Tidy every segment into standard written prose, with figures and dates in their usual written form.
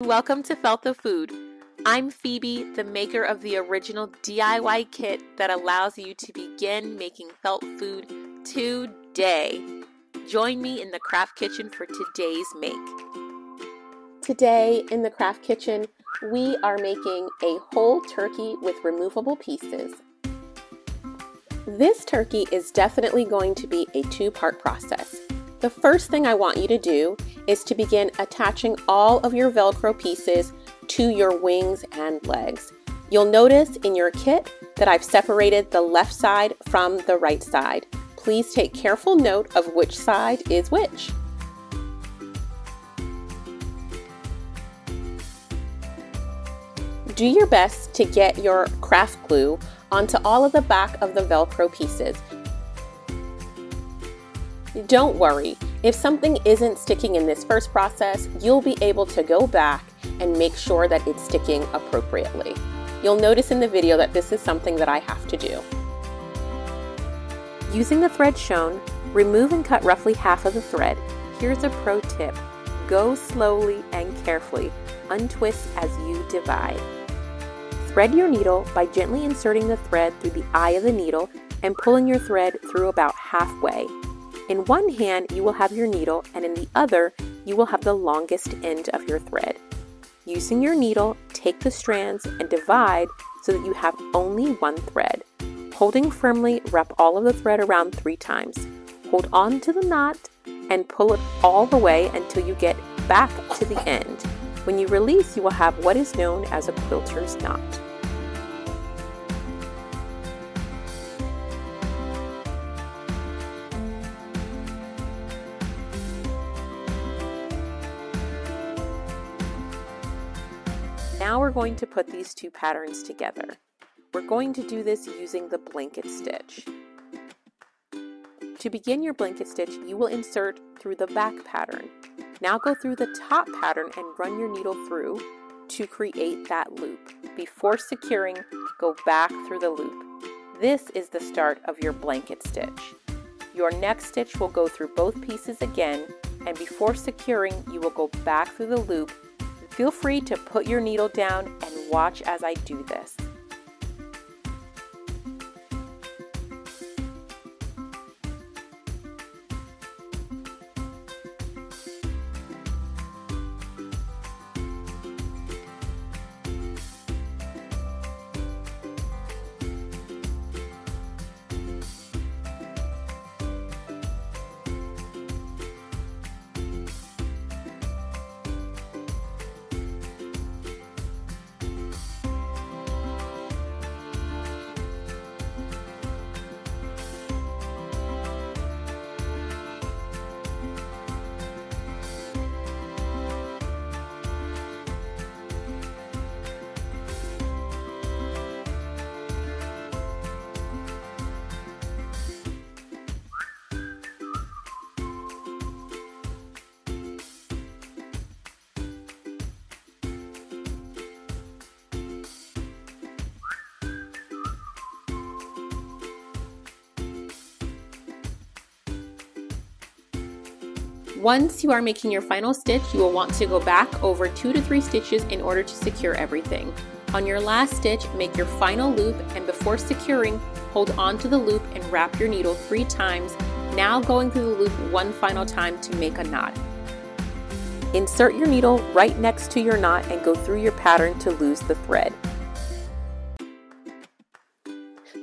Welcome to Felt the Food. I'm Phoebe, the maker of the original DIY kit that allows you to begin making felt food today. Join me in the craft kitchen for today's make. Today in the craft kitchen, we are making a whole turkey with removable pieces. This turkey is definitely going to be a two-part process. The first thing I want you to do is to begin attaching all of your Velcro pieces to your wings and legs. You'll notice in your kit that I've separated the left side from the right side. Please take careful note of which side is which. Do your best to get your craft glue onto all of the back of the Velcro pieces. Don't worry, if something isn't sticking in this first process, you'll be able to go back and make sure that it's sticking appropriately. You'll notice in the video that this is something that I have to do. Using the thread shown, remove and cut roughly half of the thread. Here's a pro tip. Go slowly and carefully. Untwist as you divide. Thread your needle by gently inserting the thread through the eye of the needle and pulling your thread through about halfway. In one hand, you will have your needle, and in the other, you will have the longest end of your thread. Using your needle, take the strands and divide so that you have only one thread. Holding firmly, wrap all of the thread around 3 times. Hold on to the knot and pull it all the way until you get back to the end. When you release, you will have what is known as a quilter's knot. Now we're going to put these two patterns together. We're going to do this using the blanket stitch. To begin your blanket stitch, you will insert through the back pattern. Now go through the top pattern and run your needle through to create that loop. Before securing, go back through the loop. This is the start of your blanket stitch. Your next stitch will go through both pieces again, and before securing, you will go back through the loop. Feel free to put your needle down and watch as I do this. Once you are making your final stitch, you will want to go back over 2 to 3 stitches in order to secure everything. On your last stitch, make your final loop, and before securing, hold on to the loop and wrap your needle 3 times, now going through the loop one final time to make a knot. Insert your needle right next to your knot and go through your pattern to lose the thread.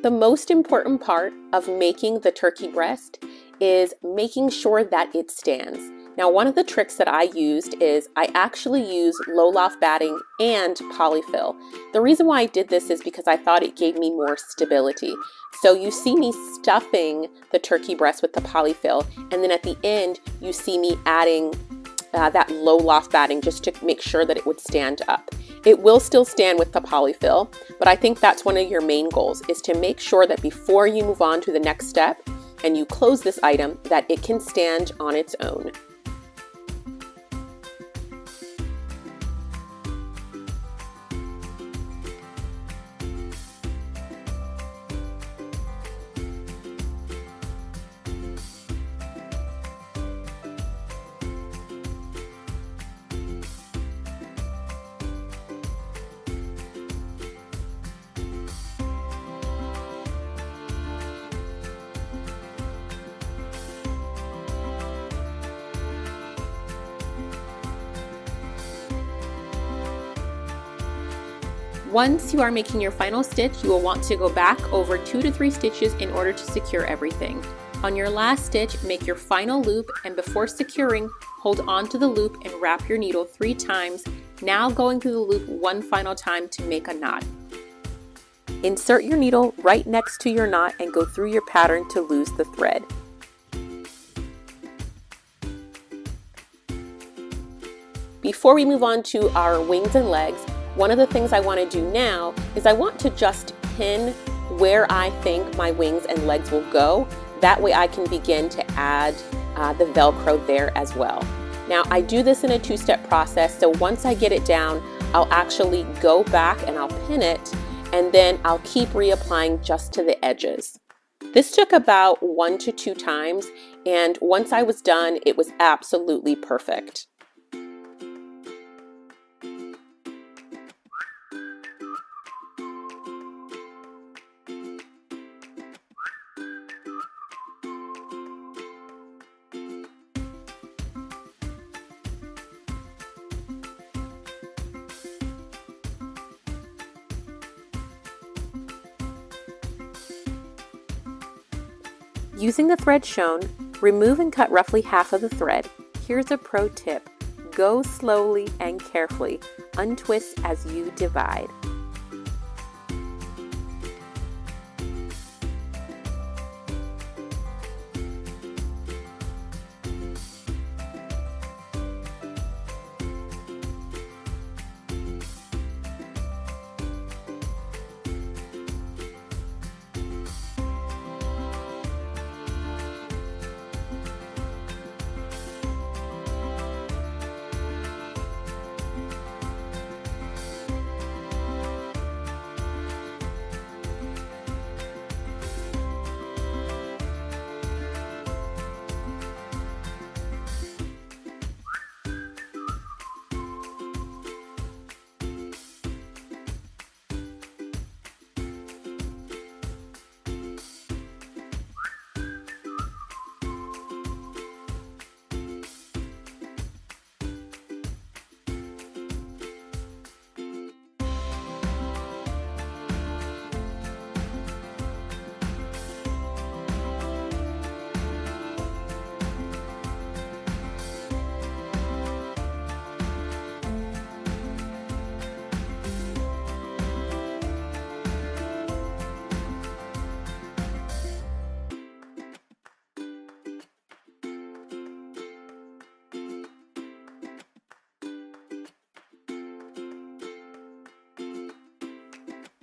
The most important part of making the turkey breast is making sure that it stands. Now, one of the tricks that I used is I actually use low loft batting and polyfill. The reason why I did this is because I thought it gave me more stability. So you see me stuffing the turkey breast with the polyfill, and then at the end you see me adding that low loft batting just to make sure that it would stand up. It will still stand with the polyfill, but I think that's one of your main goals, is to make sure that before you move on to the next step and you close this item, that it can stand on its own. Once you are making your final stitch, you will want to go back over 2 to 3 stitches in order to secure everything. On your last stitch, make your final loop, and before securing, hold on to the loop and wrap your needle 3 times, now going through the loop one final time to make a knot. Insert your needle right next to your knot and go through your pattern to lose the thread. Before we move on to our wings and legs, one of the things I want to do now is I want to just pin where I think my wings and legs will go. That way I can begin to add the Velcro there as well. Now I do this in a 2-step process, so once I get it down, I'll actually go back and I'll pin it, and then I'll keep reapplying just to the edges. This took about 1 to 2 times, and once I was done, it was absolutely perfect. Using the thread shown, remove and cut roughly half of the thread. Here's a pro tip: go slowly and carefully. Untwist as you divide.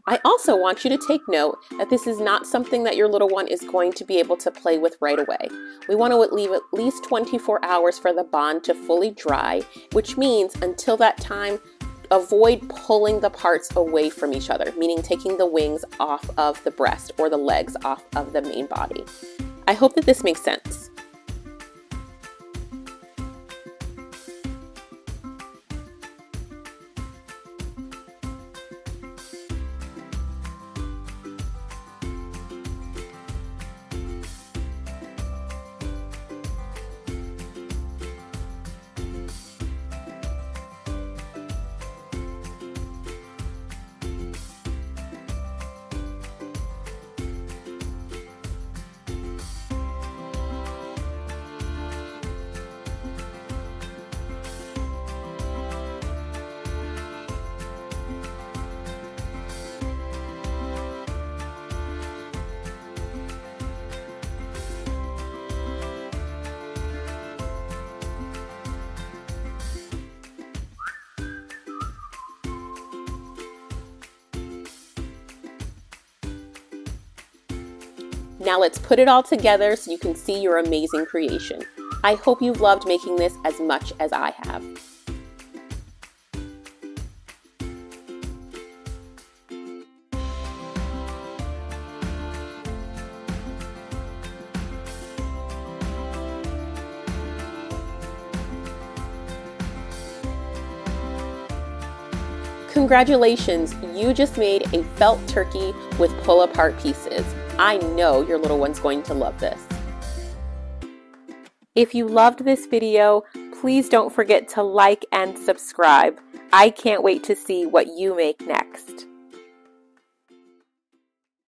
I also want you to take note that this is not something that your little one is going to be able to play with right away. We want to leave at least 24 hours for the bond to fully dry, which means until that time, avoid pulling the parts away from each other, meaning taking the wings off of the breast or the legs off of the main body. I hope that this makes sense. Now let's put it all together so you can see your amazing creation. I hope you've loved making this as much as I have. Congratulations, you just made a felt turkey with pull-apart pieces. I know your little one's going to love this. If you loved this video, please don't forget to like and subscribe. I can't wait to see what you make next.